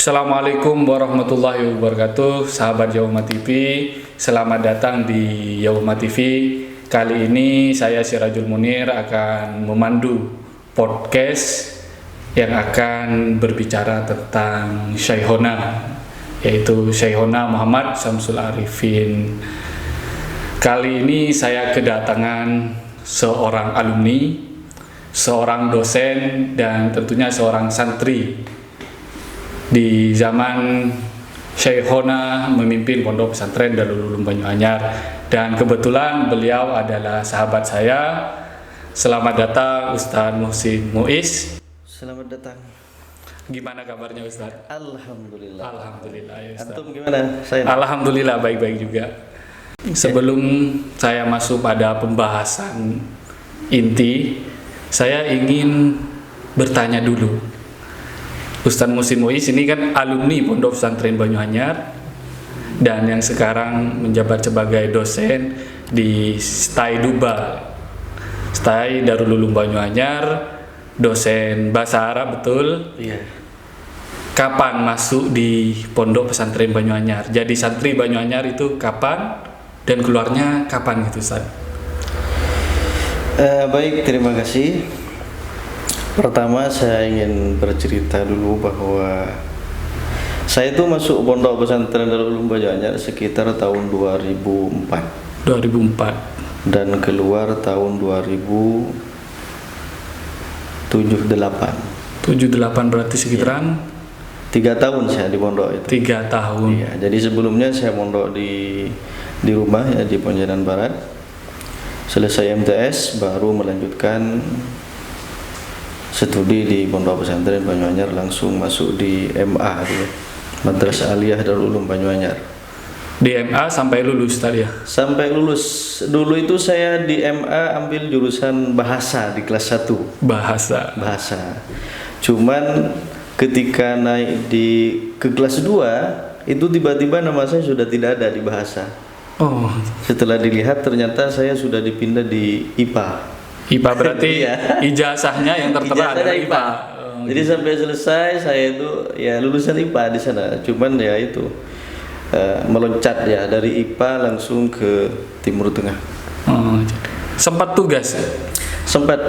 Assalamualaikum warahmatullahi wabarakatuh, sahabat Yauma TV. Selamat datang di Yauma TV. Kali ini saya Sirajul Munir akan memandu podcast yang akan berbicara tentang Syekhona, yaitu Syekhona Muhammad Syamsul Arifin. Kali ini saya kedatangan seorang alumni, seorang dosen, dan tentunya seorang santri di zaman Syekhona memimpin pondok pesantren Darul Ulum Banyuanyar, dan kebetulan beliau adalah sahabat saya. Selamat datang Ustadz Muhsin Muiz. Selamat datang. Gimana kabarnya Ustadz? Alhamdulillah. Alhamdulillah ya Ustadz. Antum gimana? Saya. Alhamdulillah baik-baik juga. Sebelum saya masuk pada pembahasan inti, saya ingin bertanya dulu. Ustadz Muhsin Muiz ini kan alumni Pondok Pesantren Banyuanyar dan yang sekarang menjabat sebagai dosen di STAI Duba, STAI Darul Ulum Banyuanyar, dosen bahasa Arab, betul? Iya. Kapan masuk di Pondok Pesantren Banyuanyar? Jadi santri Banyuanyar itu kapan dan keluarnya kapan gitu, Ustaz? Baik, terima kasih. Pertama saya ingin bercerita dulu bahwa saya itu masuk Pondok Pesantren Darul Ulum Banyuanyar sekitar tahun 2004 dan keluar tahun 2078 berarti sekitaran 3 tahun saya di pondok itu. 3 tahun. Iya, jadi sebelumnya saya mondok di rumah ya, di Pontianak Barat. Selesai MTS baru melanjutkan studi di Pondok Pesantren Banyuanyar, langsung masuk di MA ya, Madrasah Aliyah Darul Ulum Banyuanyar. Di MA sampai lulus tadi ya? Sampai lulus. Dulu itu saya di MA ambil jurusan bahasa di kelas 1. Bahasa. Cuman ketika naik ke kelas 2 itu tiba-tiba nama saya sudah tidak ada di bahasa. Oh. Setelah dilihat ternyata saya sudah dipindah di IPA. IPA berarti Iya. Ijazahnya yang tertera adalah IPA. Oh, jadi sampai selesai saya itu ya lulusan IPA di sana. Cuman ya itu meloncat ya dari IPA langsung ke Timur Tengah. Oh, sempat tugas. Sempat.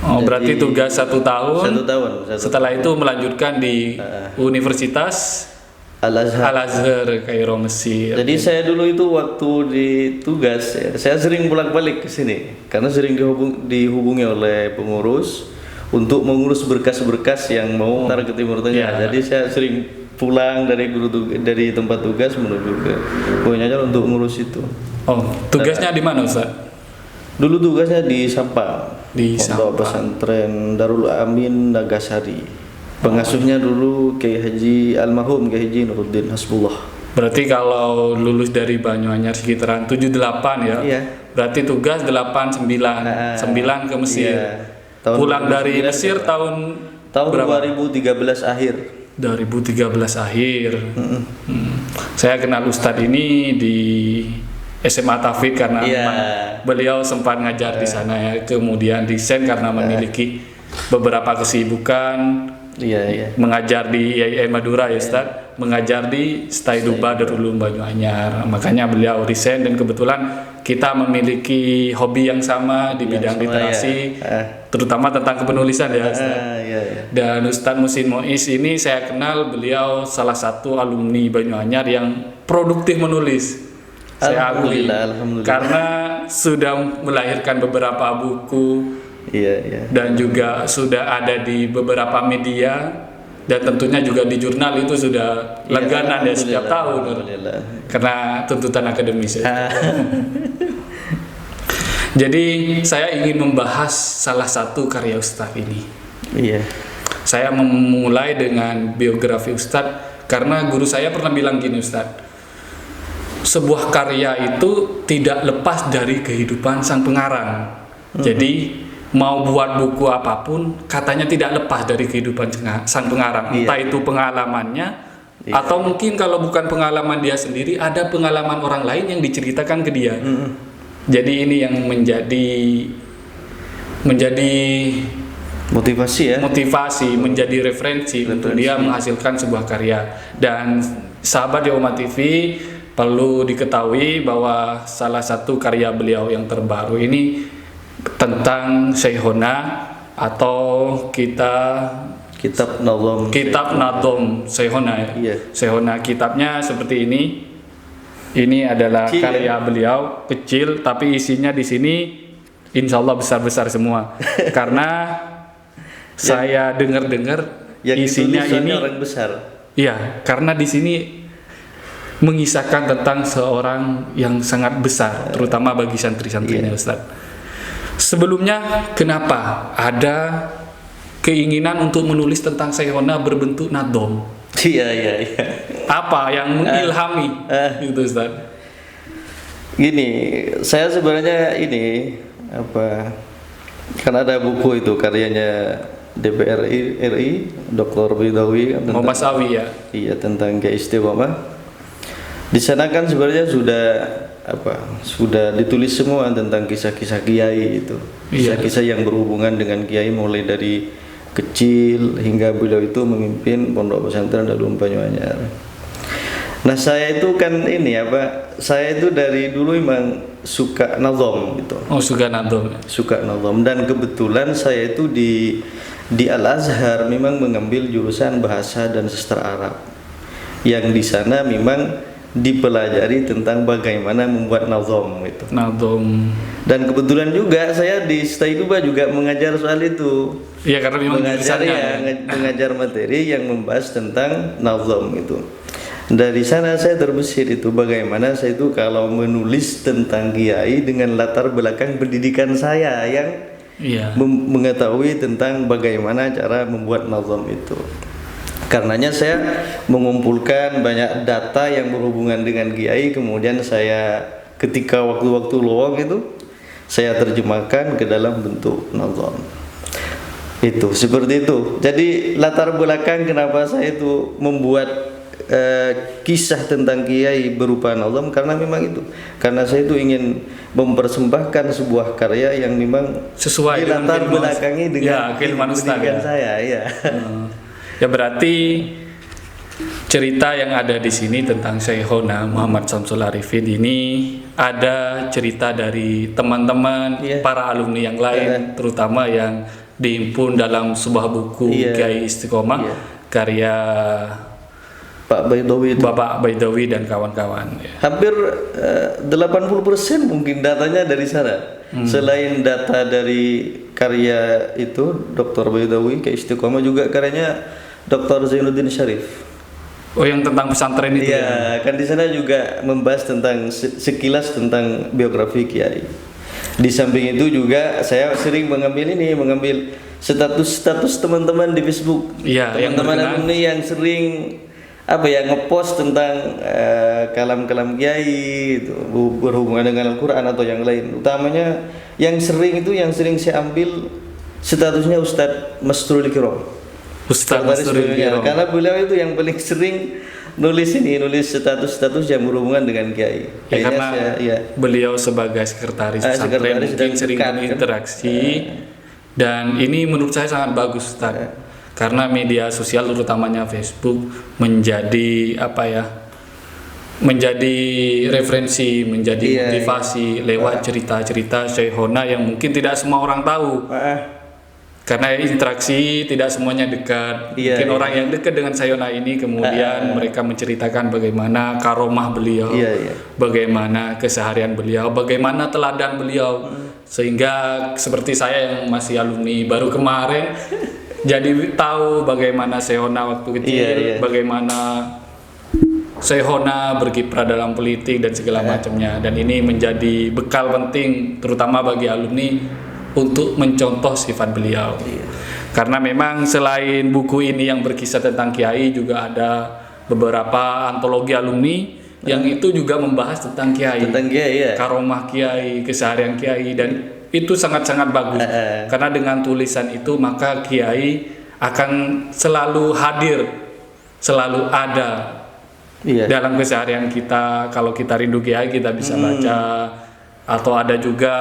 Oh, berarti tugas 1 tahun. 1 tahun. Setelah itu melanjutkan di Universitas Al-Azhar Kairo, Mesir. Jadi saya dulu itu waktu di tugas ya, saya sering bolak-balik ke sini karena sering dihubungi oleh pengurus untuk mengurus berkas-berkas yang mau ntar ke Timur Tengah. Ya. Jadi saya sering pulang dari tempat tugas menuju ke Banyuanyar untuk ngurus itu. Oh, tugasnya di mana, Ustaz? Dulu tugasnya di Sampang. Di Pondok Pesantren Darul Amin Nagasari. Pengasuhnya dulu Kiai Haji almarhum Kiai Haji Nuruddin Hasbullah. Berarti kalau lulus dari Banyuanyar sekitaran 78 ya. Iya. Berarti tugas 89 ke Mesir. Iya. Pulang dari Mesir tahun berapa? 2013 akhir. 2013 akhir. Saya kenal Ustadz ini di SMA Taufik karena beliau sempat ngajar di sana ya. Kemudian di Sen karena memiliki beberapa kesibukan. Iya. Mengajar di IAIN Madura ya Ustadz, mengajar di STAI Duba Darul Ulum Banyuanyar. Makanya beliau resign dan kebetulan kita memiliki hobi yang sama di bidang literasi, terutama tentang kepenulisan ya Ustadz. Iya. Dan Ustadz Muhsin Muiz ini saya kenal beliau salah satu alumni Banyuanyar yang produktif menulis. Saya akui karena sudah melahirkan beberapa buku. Iya. Dan juga sudah ada di beberapa media dan tentunya juga di jurnal itu sudah langganan ya setiap tahun karena tuntutan akademis ya. Jadi saya ingin membahas salah satu karya Ustadz ini. Iya. Saya memulai dengan biografi Ustadz karena guru saya pernah bilang gini, Ustadz, sebuah karya itu tidak lepas dari kehidupan sang pengarang. Jadi mau buat buku apapun, katanya tidak lepas dari kehidupan sang pengarang. Entah itu pengalamannya, atau mungkin kalau bukan pengalaman dia sendiri, ada pengalaman orang lain yang diceritakan ke dia. Jadi ini yang menjadi Motivasi ya. motivasi, menjadi referensi untuk dia menghasilkan sebuah karya. Dan sahabat Yoma TV perlu diketahui bahwa salah satu karya beliau yang terbaru ini tentang Syekhona atau Kitab Nazam. Kitab Nadom Syekhona. Iya. Syekhona kitabnya seperti ini. Ini adalah Kecil, karya beliau, kecil tapi isinya di sini insya Allah besar-besar semua. Karena saya dengar-dengar Yang isinya ditulis ini, orang besar. ya, karena di sini mengisahkan tentang seorang yang sangat besar, terutama bagi santri-santrinya, Ustaz. Sebelumnya, kenapa ada keinginan untuk menulis tentang Syekhona berbentuk nadom? Iya. Apa yang mengilhami itu, Ustaz? Gini, saya sebenarnya kan ada buku itu karyanya DPR RI, Dr. Baidawi kan, Muhammad Sawi ya. Iya, tentang Kiai Istiqomah. Di sana kan sebenarnya sudah ditulis semua tentang kisah-kisah kiai itu. Iya. Kisah-kisah yang berhubungan dengan kiai mulai dari kecil hingga beliau itu memimpin pondok pesantren Darul Banyuanyar. Nah, saya itu kan saya itu dari dulu memang suka nazam gitu. Oh, suka nadom. Suka nazam, dan kebetulan saya itu di Al-Azhar memang mengambil jurusan bahasa dan sastra Arab. Yang di sana memang dipelajari tentang bagaimana membuat nazam itu. Nadom. Dan kebetulan juga saya di Staiduba juga mengajar soal itu. Iya, karena memang jurusannya. Mengajar materi yang membahas tentang nazam itu. Dari sana saya terbesit itu bagaimana saya itu kalau menulis tentang kiai dengan latar belakang pendidikan saya yang Iya. mengetahui tentang bagaimana cara membuat nazam itu. Karenanya saya mengumpulkan banyak data yang berhubungan dengan kiai, kemudian saya ketika waktu-waktu luang itu saya terjemahkan ke dalam bentuk nazam. Itu seperti itu. Jadi latar belakang kenapa saya itu membuat kisah tentang kiai berupa nazam karena memang itu. Karena saya itu ingin mempersembahkan sebuah karya yang memang Sesuai dengan latar belakangi dengan keilmuan Ustaz pendidikan ya. saya, ya. Ya, berarti cerita yang ada di sini tentang Syekhona Muhammad Syamsul Arifin ini ada cerita dari teman-teman, para alumni yang lain, terutama yang dihimpun dalam sebuah buku Kiai Istiqomah, karya Pak Baidawi itu. Bapak Baidawi dan kawan-kawan. Hampir 80% mungkin datanya dari sana. Selain data dari karya itu Dr. Baidawi Kiai Istiqomah, juga karyanya Dr. Zainuddin Syarif. Oh, yang tentang pesantren itu. Iya, kan di sana juga membahas tentang sekilas tentang biografi kiai. Di samping itu juga saya sering mengambil status teman-teman di Facebook. Iya, yang teman-teman berkenan. alumni yang sering ngepost tentang kalam-kalam kiai itu berhubungan dengan Al-Qur'an atau yang lain. Utamanya yang sering saya ambil statusnya Ustadz Masrul Kiram. Ustaz Masrul Kiram. Karena beliau itu yang paling sering nulis status-status yang berhubungan dengan kiai. Ya, karena beliau sebagai sekretaris pesantren mungkin sering berinteraksi, dan ini menurut saya sangat bagus, Ustaz. Karena media sosial terutamanya Facebook menjadi menjadi referensi, menjadi motivasi lewat cerita-cerita Syekhona yang mungkin tidak semua orang tahu. Karena interaksi tidak semuanya dekat. Mungkin orang yang dekat dengan Syekhona ini kemudian mereka menceritakan bagaimana karomah beliau, bagaimana keseharian beliau, bagaimana teladan beliau. Sehingga seperti saya yang masih alumni baru kemarin jadi tahu bagaimana Syekhona waktu kecil, bagaimana Syekhona berkiprah dalam politik dan segala macamnya. Dan ini menjadi bekal penting terutama bagi alumni untuk mencontoh sifat beliau. Karena memang selain buku ini yang berkisah tentang kiai, juga ada beberapa antologi alumni yang itu juga membahas tentang kiai, karomah kiai, keseharian kiai, dan itu sangat-sangat bagus. Karena dengan tulisan itu maka kiai akan selalu hadir, selalu ada dalam keseharian kita. Kalau kita rindu kiai, kita bisa baca atau ada juga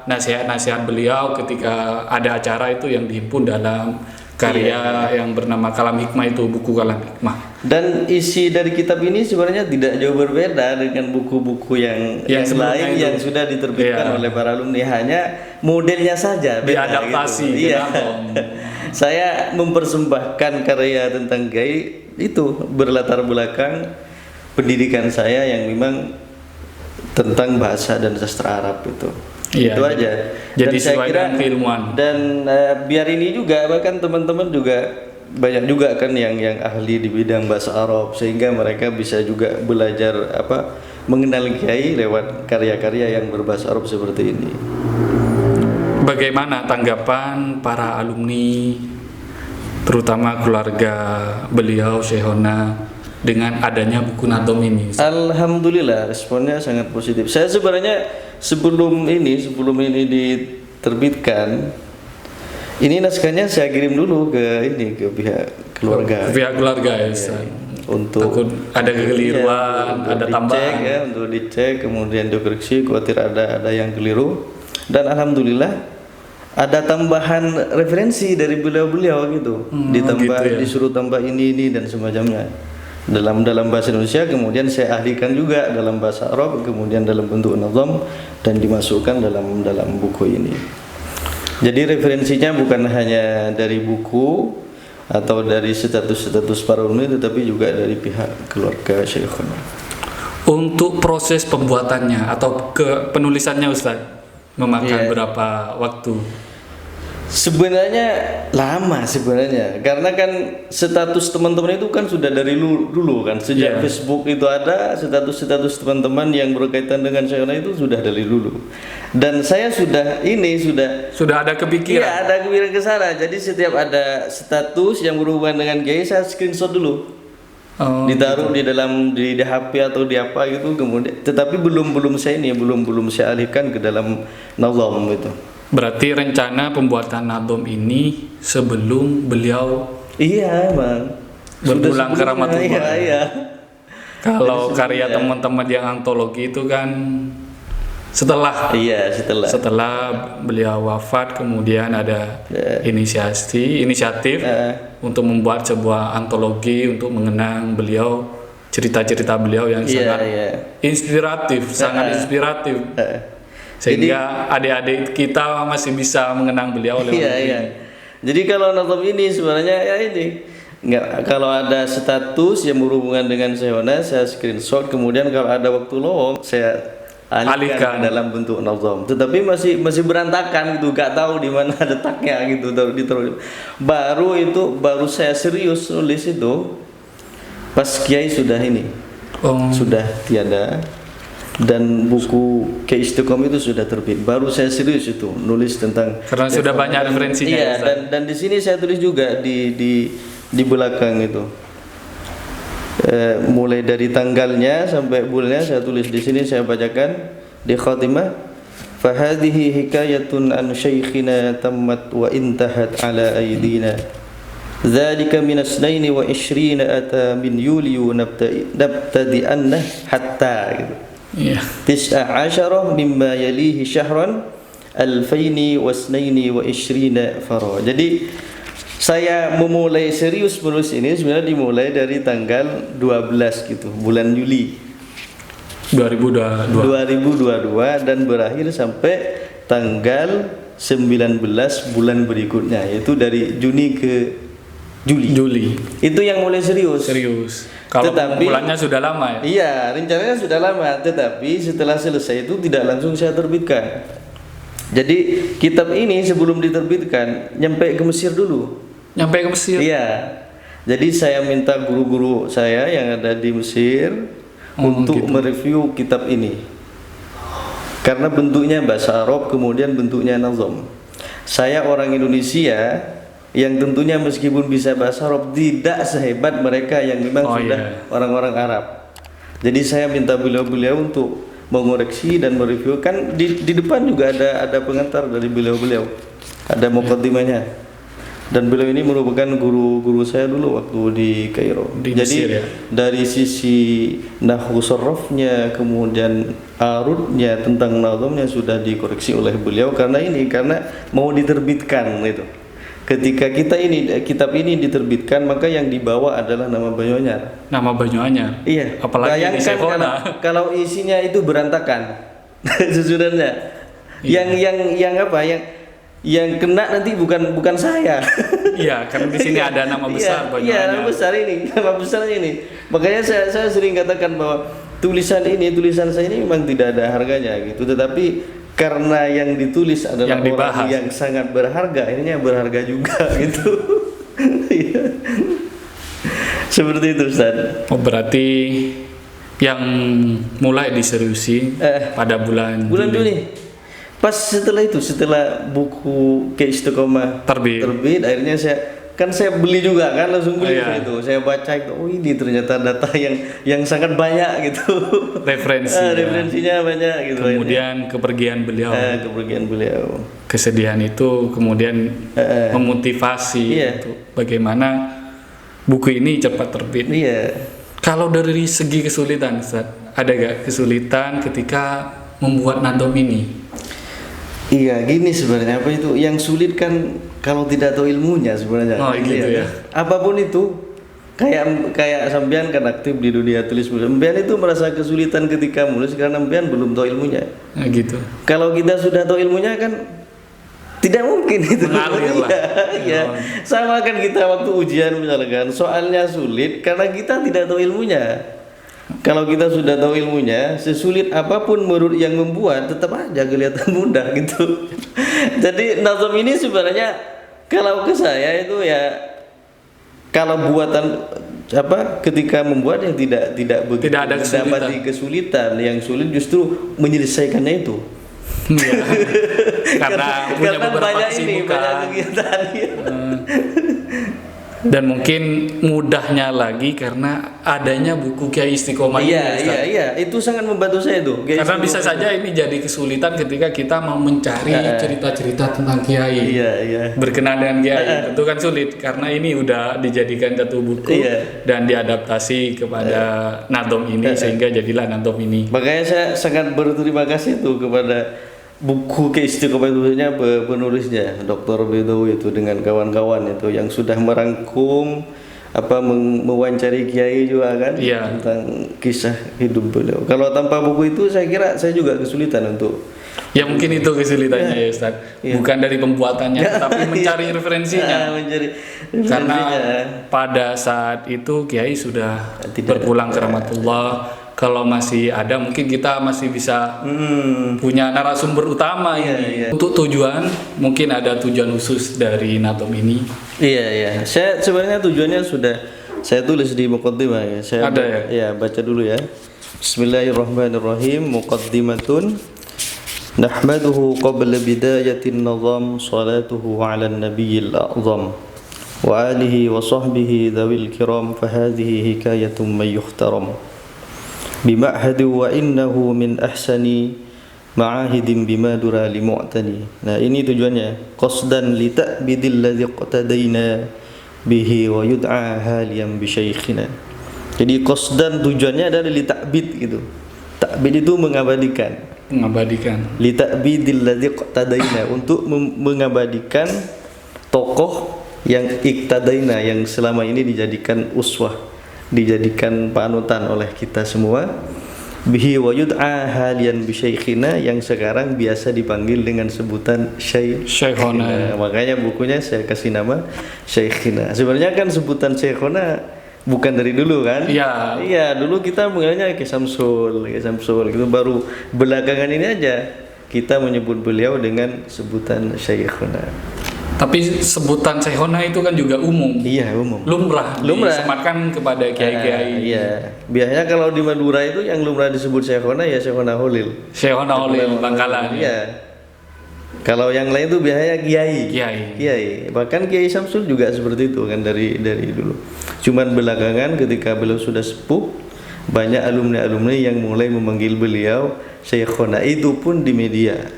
nasihat-nasihat beliau ketika ada acara itu yang dihimpun dalam karya yang bernama Kalam Hikmah, itu buku Kalam Hikmah. Dan isi dari kitab ini sebenarnya tidak jauh berbeda dengan buku-buku yang lain yang sudah diterbitkan oleh para alumni, hanya modelnya saja beda, diadaptasi gitu. Iya. Saya mempersembahkan karya tentang gai itu berlatar belakang pendidikan saya yang memang tentang bahasa dan sastra Arab itu. Iya, itu aja. Jadi dan saya kira keilmuan. dan biar ini juga bahkan teman-teman juga banyak juga kan yang ahli di bidang bahasa Arab, sehingga mereka bisa juga belajar mengenal kiai lewat karya-karya yang berbahasa Arab seperti ini. Bagaimana tanggapan para alumni, terutama keluarga beliau Syekhona, dengan adanya buku Nadom ini? Alhamdulillah responnya sangat positif. Saya sebenarnya sebelum ini diterbitkan, ini naskahnya saya kirim dulu ke pihak keluarga. Pihak keluarga ya, Ustaz. Untuk takut ada kekeliruan, ada tambahan ya, untuk dicek, kemudian dikoreksi khawatir ada yang keliru. Dan alhamdulillah ada tambahan referensi dari beliau-beliau gitu. Ditambah gitu ya. Disuruh tambah ini dan semacamnya. Dalam bahasa Indonesia, kemudian saya ahlikan juga dalam bahasa Arab, kemudian dalam bentuk nazam dan dimasukkan dalam buku ini. Jadi referensinya bukan hanya dari buku atau dari status para alumni, tetapi juga dari pihak keluarga Syekhona. Untuk proses pembuatannya atau penulisannya, Ustaz, memakan berapa waktu? Sebenarnya lama sebenarnya, karena kan status teman-teman itu kan sudah dari dulu kan, sejak Facebook itu ada status teman-teman yang berkaitan dengan Syekhona itu sudah dari dulu. Dan saya sudah ada kepikiran. Iya, ada kepikiran ke sana. Jadi setiap ada status yang berhubungan dengan kiai, saya screenshot dulu. Ditaruh di HP atau di apa gitu, kemudian tetapi belum saya alihkan ke dalam nazam itu. Berarti rencana pembuatan Nadom ini sebelum beliau emang berpulang ke Rahmatullah. Iya. Kalau karya teman-teman yang antologi itu kan setelah beliau wafat, kemudian ada inisiatif untuk membuat sebuah antologi untuk mengenang beliau, cerita-cerita beliau yang sangat inspiratif, sehingga adik-adik kita masih bisa mengenang beliau lewat ini. Jadi kalau nazam ini sebenarnya kalau ada status yang berhubungan dengan Syekhona, saya screenshot, kemudian kalau ada waktu luang saya alihkan dalam bentuk nazam. Tetapi masih berantakan gitu, gak tahu di mana letaknya gitu. Baru saya serius nulis itu pas kiai sudah sudah tiada. Dan buku Keistiqomah itu sudah terbit, baru saya serius itu nulis tentang, karena sudah banyak referensinya. Iya, dan di sini saya tulis juga di belakang itu, mulai dari tanggalnya sampai bulannya saya tulis di sini, saya bacakan di khatimah. Fahadhihi hikayatun an syaikhina tammat wa intahat ala aidina. Dzalika min asnaini wa ishrina ata min yuliyu nabtadi'anna hatta gitu. Tis'a asyarah mimma yalihi syahran alfaini wasnaini wa ishrina fara. Jadi saya memulai serius menulis ini sebenarnya dimulai dari tanggal 12 gitu, bulan Juli 2022 dan berakhir sampai tanggal 19 bulan berikutnya, yaitu dari Juni ke Juli. Itu yang mulai serius. Kalau bulannya sudah lama ya? Iya, rencananya sudah lama, tetapi setelah selesai itu tidak langsung saya terbitkan. Jadi kitab ini sebelum diterbitkan nyampe ke Mesir dulu. Nyampe ke Mesir? Iya. Jadi saya minta guru-guru saya yang ada di Mesir untuk mereview kitab ini. Karena bentuknya bahasa Arab, kemudian bentuknya nazam. Saya orang Indonesia yang tentunya meskipun bisa bahasa Arab tidak sehebat mereka yang memang orang-orang Arab. Jadi saya minta beliau-beliau untuk mengoreksi dan mereview. Kan di depan juga ada pengantar dari beliau-beliau, ada muqaddimahnya. Dan beliau ini merupakan guru saya dulu waktu di Kairo. Di Jadi Mesir, ya? dari sisi nahwu sarrafnya, kemudian arudnya tentang nazamnya sudah dikoreksi oleh beliau karena mau diterbitkan itu. Ketika kitab ini diterbitkan, maka yang dibawa adalah nama Banyuanyar. Nama Banyuanyar. Iya. Apalagi di Bayangkan Syekhona. kalau isinya itu berantakan, sesudahnya. Iya. Yang kena nanti bukan saya. Iya, karena di sini ada nama besar Iya, Banyuanyar. nama besar ini. Makanya saya sering katakan bahwa tulisan saya ini memang tidak ada harganya gitu, tetapi karena yang ditulis adalah Yang dibahas. orang yang sangat berharga, akhirnya berharga juga gitu. Iya. Seperti itu, Ustaz. Oh, berarti yang mulai diseriusi pada bulan Juli. Pas setelah buku Keistiqomah terbit, akhirnya saya beli juga kan, langsung beli itu. Saya baca itu, oh ini ternyata data yang sangat banyak gitu. Referensinya banyak gitu. Kemudian kepergian beliau. Kesedihan itu kemudian memotivasi untuk bagaimana buku ini cepat terbit. Iya. Kalau dari segi kesulitan, Ustaz, ada gak kesulitan ketika membuat nadom ini? Iya, gini sebenarnya apa itu yang sulit kan kalau tidak tahu ilmunya sebenarnya. Oh, gitu ya. Apapun itu, kayak sampean kan aktif di dunia tulis menulis. Sampean itu merasa kesulitan ketika menulis karena sampean belum tahu ilmunya. Nah, gitu. Kalau kita sudah tahu ilmunya kan tidak mungkin itu. Iya. Sama kan kita waktu ujian misalkan, soalnya sulit karena kita tidak tahu ilmunya. Kalau kita sudah tahu ilmunya, sesulit apapun menurut yang membuat tetap aja kelihatan mudah gitu. Jadi nazam ini sebenarnya kalau ke saya itu ya, kalau buatan ketika membuat yang tidak begitu ada mendapati kesulitan. Yang sulit justru menyelesaikannya itu. Karena punya beberapa banyak kesibukan. kegiatan. Dan mungkin mudahnya lagi karena adanya buku Kiai Istiqomah ini. Iya, itu sangat membantu saya tuh. Karena bisa saja ini jadi kesulitan ketika kita mau mencari cerita-cerita tentang Kiai. Iya. Berkenaan dengan Kiai, tentu kan sulit karena ini udah dijadikan satu buku dan diadaptasi kepada nadom ini sehingga jadilah nadom ini. Makanya saya sangat berterima kasih tuh kepada buku Keistiqomah itu penulisnya Dr. Bedawi itu dengan kawan-kawan itu yang sudah merangkum mewawancari kiai juga kan tentang kisah hidup beliau. Kalau tanpa buku itu saya kira saya juga kesulitan untuk mungkin itu kesulitannya ya Ustaz. Bukan dari pembuatannya tapi mencari referensinya. Karena pada saat itu kiai sudah berpulang ke rahmatullah. Kalau masih ada mungkin kita masih bisa punya narasumber utama ini. Untuk tujuan, mungkin ada tujuan khusus dari nadom ini. Iya. Saya sebenarnya tujuannya sudah saya tulis di muqaddimah ya. Saya ada ya baca dulu ya. Bismillahirrahmanirrahim. Muqaddimatun. Nahmaduhu qabla bidayatin nazam salatuhu ala nabiyil a'zam wa alihi wa sahbihi dhawil kiram fahadhihi hikayatun man yukhtaram. بمعهد وإنه من أحسن معاهد بما درى لمعتني. Nah ini tujuannya qasdan li ta'bidil ladzi qatadaina bihi wa yud'a haliyan bi syaikhina. Jadi qasdan tujuannya adalah li ta'bid gitu. Ta'bid itu mengabadikan. Li ta'bidil ladzi qatadaina, untuk mengabadikan tokoh yang iktadaina, yang selama ini dijadikan uswah, dijadikan panutan oleh kita semua. Bihi wa yud'a haliyan bi syaikhina, yang sekarang biasa dipanggil dengan sebutan Syekhona. Makanya bukunya saya kasih nama Syekhina. Sebenarnya kan sebutan Syekhona bukan dari dulu kan? Iya, dulu kita mengenalnya Kiai Samsul gitu, baru belakangan ini aja kita menyebut beliau dengan sebutan Syekhona. Tapi sebutan Syekhona itu kan juga umum. Iya, umum. Lumrah disematkan kepada kiai-kiai. Iya. Biasanya kalau di Madura itu yang lumrah disebut Syekhona ya Syekhona Holil. Syekhona Holil Bangkalan. Iya. Kalau yang lain itu biasanya kiai. Bahkan Kiai Samsul juga seperti itu kan dari dulu. Cuman belakangan ketika beliau sudah sepuh, banyak alumni yang mulai memanggil beliau Syekhona, itu pun di media.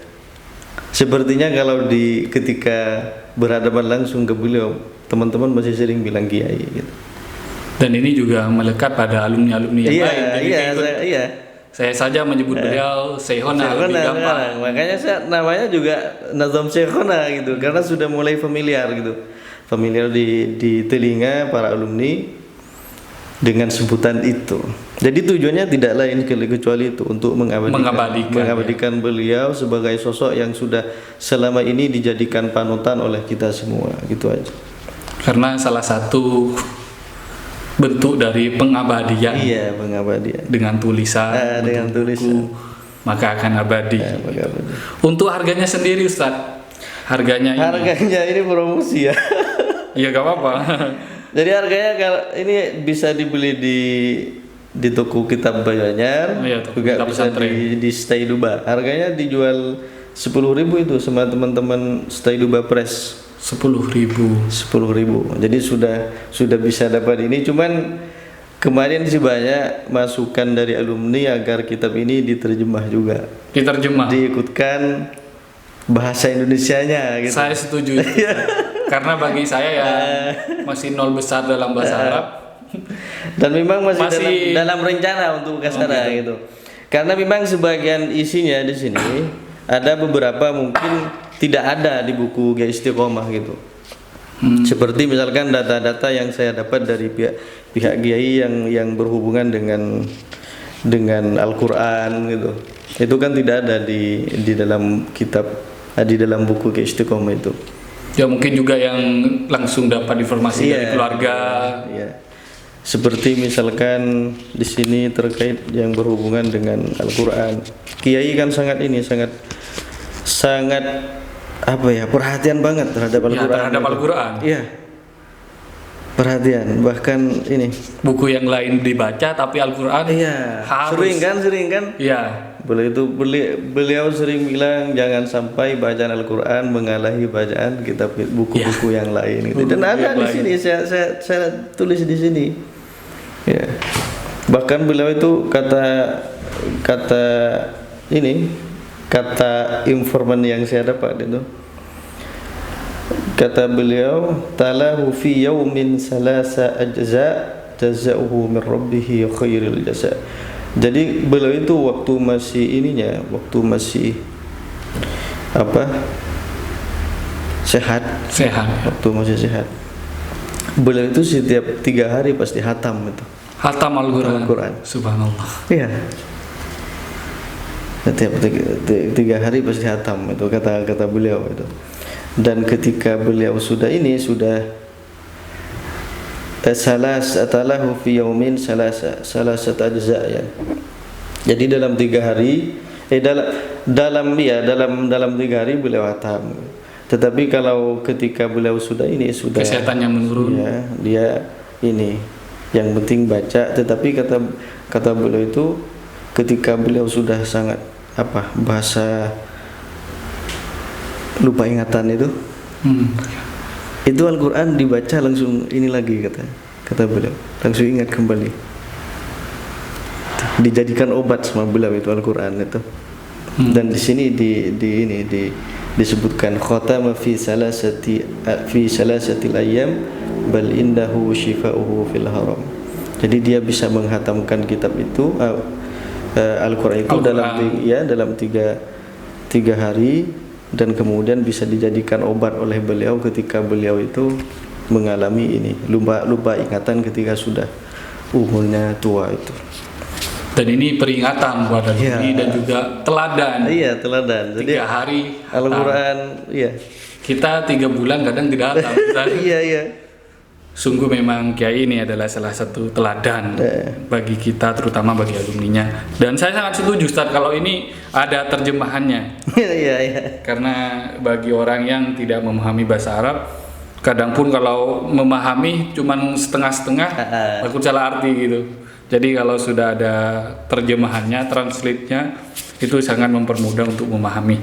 Sepertinya kalau ketika berhadapan langsung ke beliau, teman-teman masih sering bilang kiai gitu. Dan ini juga melekat pada alumni-alumni yang Iya, lain. Jadi iya, ikut- iya. saya saja menyebut beliau Syekhona lebih Syekhona gampang. sekarang. Makanya saya namanya juga Nazam Syekhona gitu, karena sudah mulai familiar gitu. Familiar di telinga para alumni dengan sebutan itu. Jadi tujuannya tidak lain kecuali itu, untuk mengabadikan beliau sebagai sosok yang sudah selama ini dijadikan panutan oleh kita semua, gitu aja. Karena salah satu bentuk dari pengabadian Iya, pengabadian. dengan tulisan, Dengan bentuk tulisan. buku, maka akan abadi. Pengabadian. Untuk harganya sendiri Ustadz, harganya ini, Harganya ini promosi ya. ya gak apa-apa. Jadi harganya kalau ini bisa dibeli di toko kitab Bayanyar, Iya, toko juga kitab bisa pesantren. di Stay Duba. Harganya dijual 10.000 itu sama teman-teman Stay Duba Press. 10.000. 10.000. Jadi sudah bisa dapat ini. Cuman kemarin sih banyak masukan dari alumni agar kitab ini diterjemah juga, Diterjemah. diikutkan bahasa Indonesianya gitu. Saya setuju itu. Karena bagi saya ya masih nol besar dalam bahasa Arab. Dan memang masih Masih- dalam rencana untuk ke sana gitu. Karena memang sebagian isinya di sini ada beberapa mungkin tidak ada di buku Gia Istiqomah gitu. Seperti misalkan data-data yang saya dapat dari pihak Kiai yang berhubungan dengan Al-Qur'an gitu. Itu kan tidak ada di dalam kitab, di dalam buku Gia Istiqomah itu. Ya mungkin juga yang langsung dapat informasi dari keluarga. Iya. Seperti misalkan di sini terkait yang berhubungan dengan Al-Qur'an. Kiai kan sangat apa ya, perhatian banget terhadap Ya, Al-Qur'an. terhadap gitu. Al-Qur'an. Iya. Perhatian, bahkan ini. Buku yang lain dibaca tapi Al-Qur'an Iya. harus. Sering kan? Iya. Beliau sering bilang jangan sampai bacaan Al-Qur'an mengalahi bacaan kitab buku-buku yang lain gitu. Dan Buku ada yang di lain. sini saya tulis di sini. Ya. Bahkan beliau itu kata informan yang saya dapat itu. Kata beliau, talahu fi yaumin salasa ajza jazauhu min rabbih khairil jaza. Jadi beliau itu waktu masih sehat, waktu masih sehat, beliau itu setiap 3 hari pasti hatam itu. Hatam Al-Qur'an. Subhanallah. Iya. Setiap 3 hari pasti hatam itu kata beliau itu. Dan ketika beliau sudah salasatalahu fi yaumin salasat ajza ya. Jadi dalam 3 hari dalam 3 hari beliau hatam. Tetapi kalau ketika beliau sudah Kesehatannya menurun. ya, dia ini yang penting baca. Tetapi kata beliau itu ketika beliau sudah sangat bahasa lupa ingatan itu Al-Qur'an dibaca langsung ini lagi kata beliau, langsung ingat kembali, dijadikan obat sama beliau itu Al-Qur'an itu. Dan di sini disebutkan khatama fi salasatil ayyam bal indahu shifa'uhu fil haram. Jadi dia bisa menghatamkan kitab itu Al-Qur'an itu dalam 3 hari, dan kemudian bisa dijadikan obat oleh beliau ketika beliau itu mengalami ini lupa ingatan ketika sudah umurnya tua itu. Dan ini peringatan buat alumni dan juga teladan. Iya, teladan. Jadi 3 hari Al-Qur'an, iya. Kita 3 bulan kadang tidak hatam. Iya. Sungguh memang Kiai ini adalah salah satu teladan bagi kita, terutama bagi alumninya. Dan saya sangat setuju Ustaz kalau ini ada terjemahannya. Iya. Karena bagi orang yang tidak memahami bahasa Arab, kadang pun kalau memahami cuman setengah-setengah, takut salah arti gitu. Jadi kalau sudah ada terjemahannya, translate-nya, itu sangat mempermudah untuk memahami.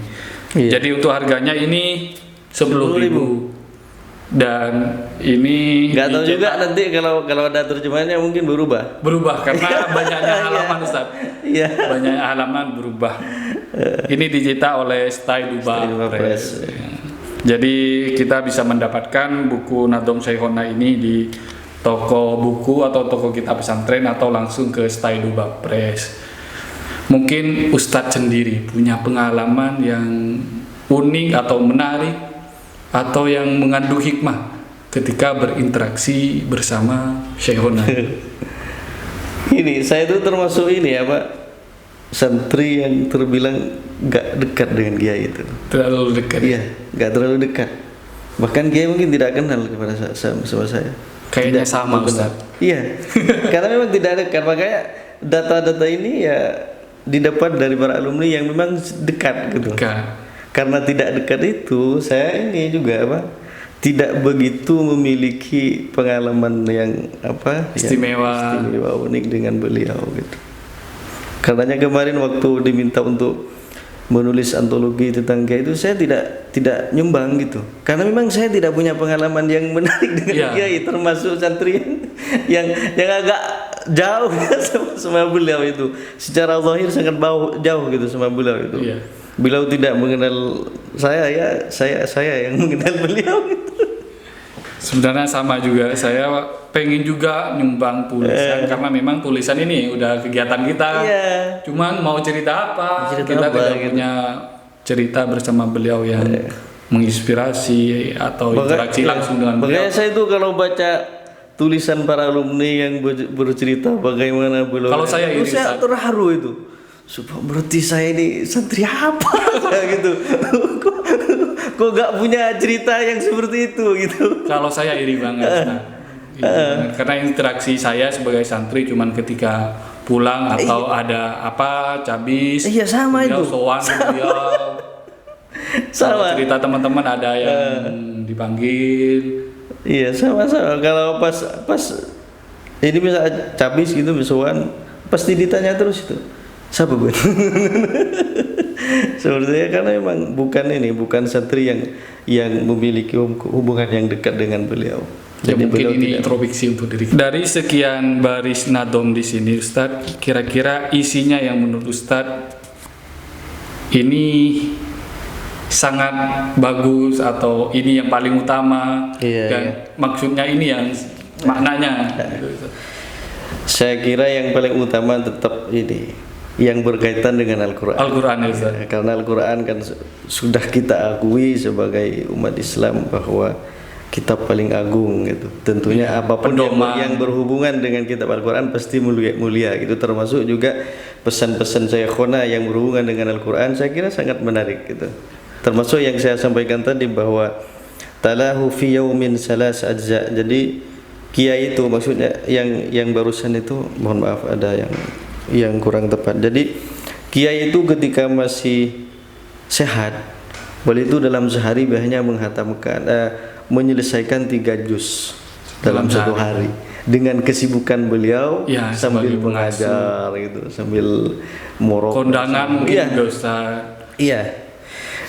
Iya. Jadi untuk harganya ini 10.000. Dan ini Nggak tahu juga nanti kalau ada terjemahannya mungkin berubah karena banyaknya halaman Ustaz. Iya. Banyak halaman berubah. Ini dicetak oleh Stay Duba Press. Jadi kita bisa mendapatkan buku Nadom Syekhona ini di toko buku atau toko kitab pesantren atau langsung ke Staidu Bapres. Mungkin Ustadz sendiri punya pengalaman yang unik atau menarik atau yang mengandung hikmah ketika berinteraksi bersama Syekhona. Ini saya itu termasuk ini ya Pak, santri yang terbilang gak dekat dengan kiai itu. Terlalu dekat. Iya, gak terlalu dekat. Bahkan kiai mungkin tidak kenal kepada sama saya. Kayaknya Tidak sama kenal. Ustaz. Iya, karena memang tidak dekat. Makanya data-data ini ya didapat dari para alumni yang memang dekat gitu. Dekat. Karena tidak dekat itu, saya ini juga apa? Tidak begitu memiliki pengalaman yang apa? Istimewa. Yang istimewa unik dengan beliau gitu. Karenanya kemarin waktu diminta untuk menulis antologi tentang kiai itu saya tidak nyumbang gitu. Karena memang saya tidak punya pengalaman yang menarik dengan kiai, termasuk santri yang agak jauh sama beliau itu. Secara zahir sangat jauh gitu sama beliau itu. Iya. Beliau tidak mengenal saya, ya saya yang mengenal beliau gitu. Sebenarnya sama juga, saya pengen juga nyumbang tulisan karena memang tulisan ini udah kegiatan kita. Iya. Cuman mau cerita apa? Cerita kita apa, tidak gitu. punya cerita bersama beliau yang menginspirasi atau interaksi langsung dengan beliau. Makanya saya itu kalau baca tulisan para alumni yang bercerita bagaimana beliau. Kalau saya iri, saya terharu itu. Berarti saya ini santri apa gitu. Kok gak punya cerita yang seperti itu gitu. Kalau saya iri banget. Karena interaksi saya sebagai santri cuman ketika pulang atau ada apa cabis. Iya sama itu. Sowan beliau. Sama. Cerita teman-teman ada yang dipanggil. Iya sama-sama. Kalau pas ini bisa cabis gitu sowan pasti ditanya terus itu. Siapa Bu? Sebenarnya karena memang bukan santri yang memiliki hubungan yang dekat dengan beliau. Ya, mungkin ini introspeksi untuk diri. Dari sekian baris nadom di sini, Ustadz, kira-kira isinya yang menurut Ustadz ini sangat bagus atau ini yang paling utama dan maksudnya ini yang maknanya. Saya kira yang paling utama tetap ini yang berkaitan dengan Al-Quran. Al-Quran ya, karena Al-Quran kan sudah kita akui sebagai umat Islam bahwa kitab paling agung gitu. Tentunya apapun yang berhubungan dengan kitab Al-Quran pasti mulia gitu. Termasuk juga pesan-pesan Syekhona yang berhubungan dengan Al-Quran, saya kira sangat menarik gitu. Termasuk yang saya sampaikan tadi bahwa talahu fi yaumin salas ajza. Jadi kiai itu maksudnya yang barusan itu, mohon maaf ada yang kurang tepat. Jadi kiai itu ketika masih sehat, beliau itu dalam sehari biasanya menyelesaikan 3 juz dalam satu hari dengan kesibukan beliau sambil mengajar gitu, sambil morok kondangan mungkin juga Ustaz. Iya.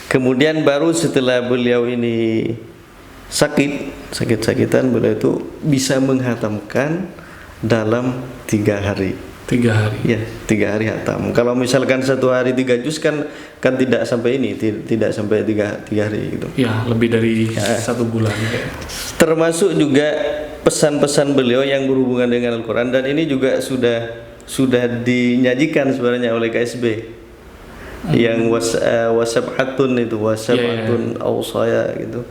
Kemudian baru setelah beliau ini sakit-sakitan, beliau itu bisa menghatamkan dalam 3 hari. 3 hari. Ya, 3 hari hatam. Kalau misalkan 1 hari 3 juz kan tidak sampai ini, tidak sampai 3 hari gitu. Ya, lebih dari 1 bulan. Termasuk juga pesan-pesan beliau yang berhubungan dengan Al-Quran, dan ini juga sudah dinyajikan sebenarnya oleh KSB. Yang wasab'atun itu, wasab'atun awsaya gitu.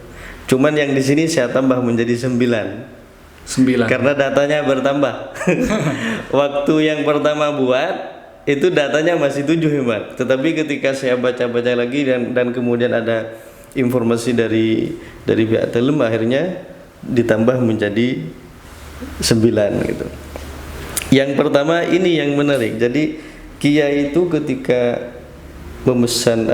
Cuman yang di sini saya tambah menjadi 9 karena datanya bertambah. Waktu yang pertama buat itu datanya masih 7 hebat, tetapi ketika saya baca-baca lagi dan kemudian ada informasi dari pihak Telem, akhirnya ditambah menjadi 9 gitu. Yang pertama ini yang menarik. Jadi kiai itu ketika memesan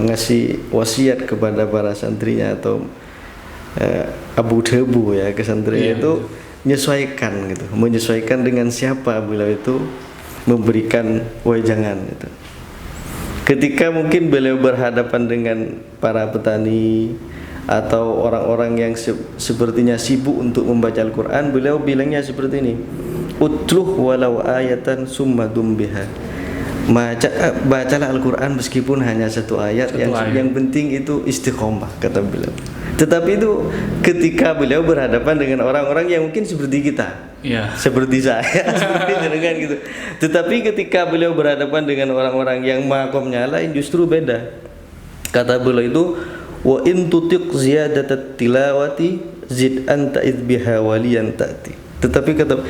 ngasih wasiat kepada para santrinya atau Abu Debu ya ke santri itu menyesuaikan dengan siapa beliau itu memberikan wejangan gitu. Ketika mungkin beliau berhadapan dengan para petani atau orang-orang yang sepertinya sibuk untuk membaca Al-Quran, beliau bilangnya seperti ini, utluh walau ayatan summa dumbiha, bacalah Al-Quran meskipun hanya satu ayat, yang penting itu istiqomah, kata beliau. Tetapi itu ketika beliau berhadapan dengan orang-orang yang mungkin seperti kita, seperti saya, seperti dengan gitu. Tetapi ketika beliau berhadapan dengan orang-orang yang makomnya lain, justru beda. Kata beliau itu, wa in tutiq ziyadatat tilawati zid anta idbiha waliyan ta'ti. Tetapi kata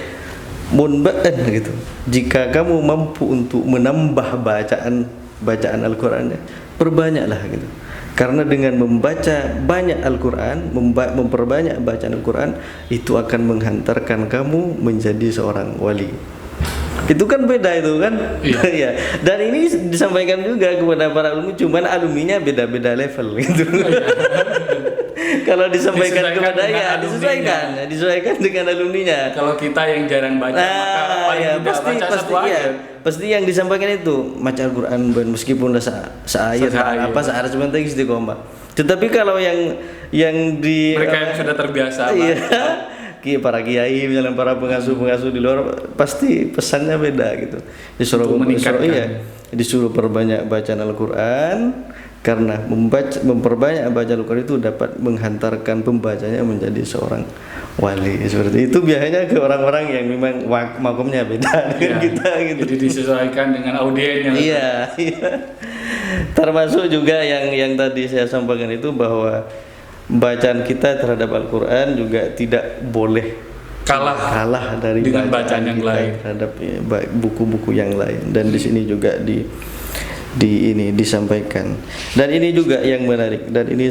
munba'an gitu, jika kamu mampu untuk menambah bacaan Al-Qur'annya, perbanyaklah gitu. Karena dengan membaca banyak Al-Qur'an, memperbanyak bacaan Al-Qur'an, itu akan menghantarkan kamu menjadi seorang wali. Itu kan beda itu kan. Ya. Dan ini disampaikan juga kepada para alumni, cuman alumninya beda-beda level gitu. Kalau disampaikan kepada disesuaikan dengan alumninya. Kalau kita yang jarang baca, pasti yang disampaikan itu baca Al-Qur'an meskipun seayat searah sebentar istiqomah. Tetapi kalau yang di mereka yang sudah terbiasa, para kiai misalnya, para pengasuh di luar, pasti pesannya beda gitu. Disuruh perbanyak bacaan Al-Qur'an, karena memperbanyak baca Al-Qur'an itu dapat menghantarkan pembacanya menjadi seorang wali. Seperti itu biasanya ke orang-orang yang memang makomnya beda dengan kita gitu. Jadi disesuaikan dengan audiens yang termasuk juga yang tadi saya sampaikan itu, bahwa bacaan kita terhadap Al-Qur'an juga tidak boleh kalah dari dengan bacaan yang lain terhadap buku-buku yang lain. Dan di sini juga ini disampaikan. Dan ini juga yang menarik, dan ini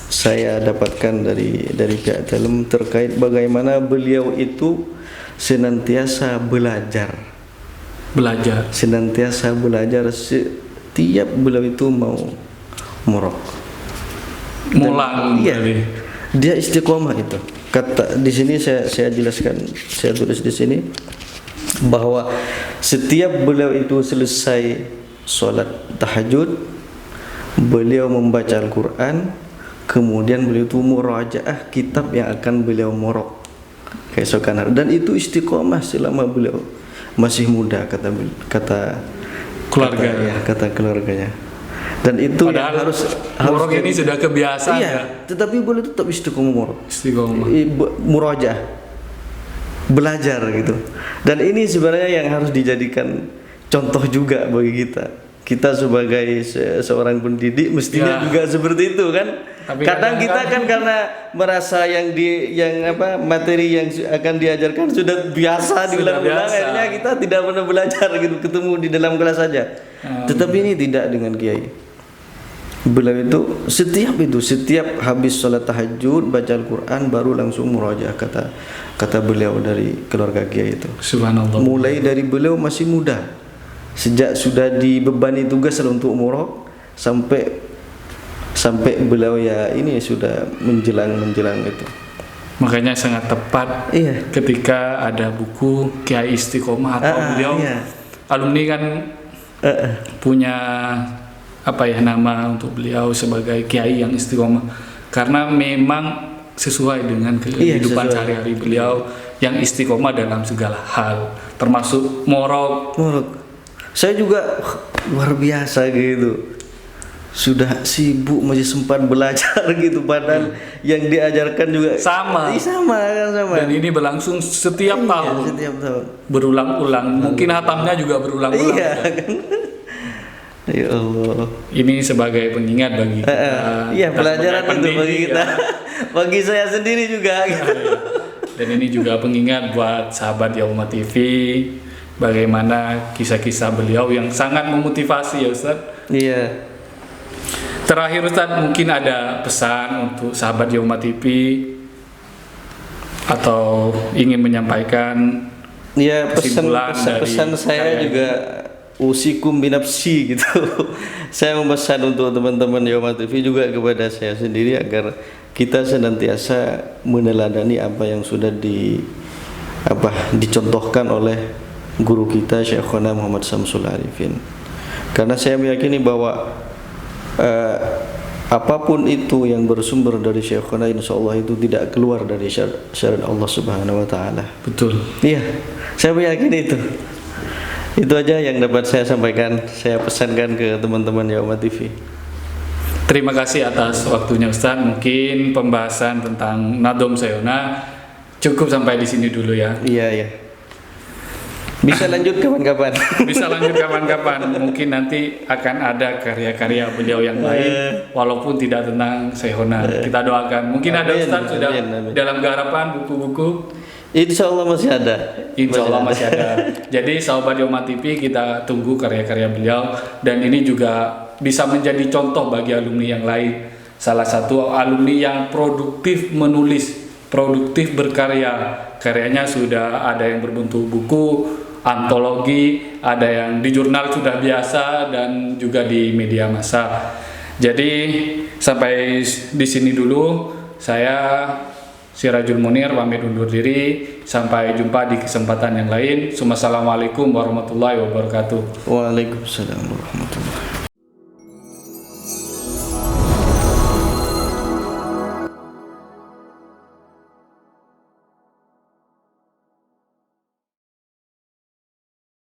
saya dapatkan dari pihak dalam terkait bagaimana beliau itu senantiasa belajar. Setiap beliau itu mau murok. Dia istiqomah itu. Kata di sini saya jelaskan, saya tulis di sini bahwa setiap beliau itu selesai sholat tahajud, beliau membaca Al-Qur'an, kemudian beliau itu murajaah kitab yang akan beliau morok keesokan hari, dan itu istiqomah selama beliau masih muda, kata keluarganya. Dan itu padahal harus ini sudah kebiasaan tetapi beliau tetap istiqomah murajaah, belajar gitu. Dan ini sebenarnya yang harus dijadikan contoh juga bagi kita sebagai seorang pendidik, mestinya juga seperti itu kan. Tapi kadang kita kan karena merasa materi yang akan diajarkan sudah biasa diulang-ulang, akhirnya kita tidak pernah belajar gitu, ketemu di dalam kelas saja. Tetapi ini tidak dengan kiai. Beliau itu setiap habis sholat tahajud baca Al-Qur'an baru langsung murajaah, kata beliau dari keluarga kiai itu. Subhanallah. Mulai dari beliau masih muda, sejak sudah dibebani tugas untuk umroh sampai beliau ini sudah menjelang itu. Makanya sangat tepat ketika ada buku Kiai Istiqomah atau beliau alumni kan punya nama untuk beliau sebagai kiai yang istiqomah, karena memang sesuai dengan kehidupan sehari-hari beliau yang istiqomah dalam segala hal, termasuk morok. Saya juga luar biasa gitu, sudah sibuk masih sempat belajar gitu, padahal yang diajarkan juga sama. Dan ini berlangsung setiap tahun berulang-ulang, mungkin hatamnya juga berulang-ulang. Ya Allah. Ini sebagai pengingat bagi kita. Pelajaran itu bagi kita. Bagi saya sendiri juga. Dan ini juga pengingat buat sahabat Yauma TV, bagaimana kisah-kisah beliau yang sangat memotivasi ya Ustaz. Iya. Terakhir Ustaz, mungkin ada pesan untuk sahabat Yauma TV atau ingin menyampaikan pesan saya juga usikum binafsi gitu. Saya memesan untuk teman-teman Yauma TV juga kepada saya sendiri agar kita senantiasa meneladani apa yang sudah dicontohkan oleh guru kita Syekhona Muhammad Samsul Arifin. Karena saya meyakini bahwa apapun itu yang bersumber dari Syekhona, insyaallah itu tidak keluar dari syariat Allah Subhanahu wa taala. Betul. Iya, saya meyakini itu. Itu aja yang dapat saya sampaikan, saya pesankan ke teman-teman Yauma TV. Terima kasih atas waktunya Ustadz. Mungkin pembahasan tentang Nadom Sayona cukup sampai di sini dulu ya. Iya, iya. Bisa lanjut kapan-kapan. Bisa lanjut kapan-kapan. Mungkin nanti akan ada karya-karya beliau yang lain, walaupun tidak tentang Sayona. Kita doakan. Mungkin ada Amin, Ustadz sudah amin. dalam garapan buku-buku. Insya Allah masih ada. Insya Allah masih ada. Jadi sahabat Yauma TV, kita tunggu karya-karya beliau, dan ini juga bisa menjadi contoh bagi alumni yang lain. Salah satu alumni yang produktif menulis, produktif berkarya. Karyanya sudah ada yang berbentuk buku, antologi, ada yang di jurnal sudah biasa, dan juga di media massa. Jadi sampai di sini dulu, saya Sirajul Munir pamit undur diri. Sampai jumpa di kesempatan yang lain. Assalamualaikum warahmatullahi wabarakatuh. Waalaikumsalam warahmatullahi wabarakatuh.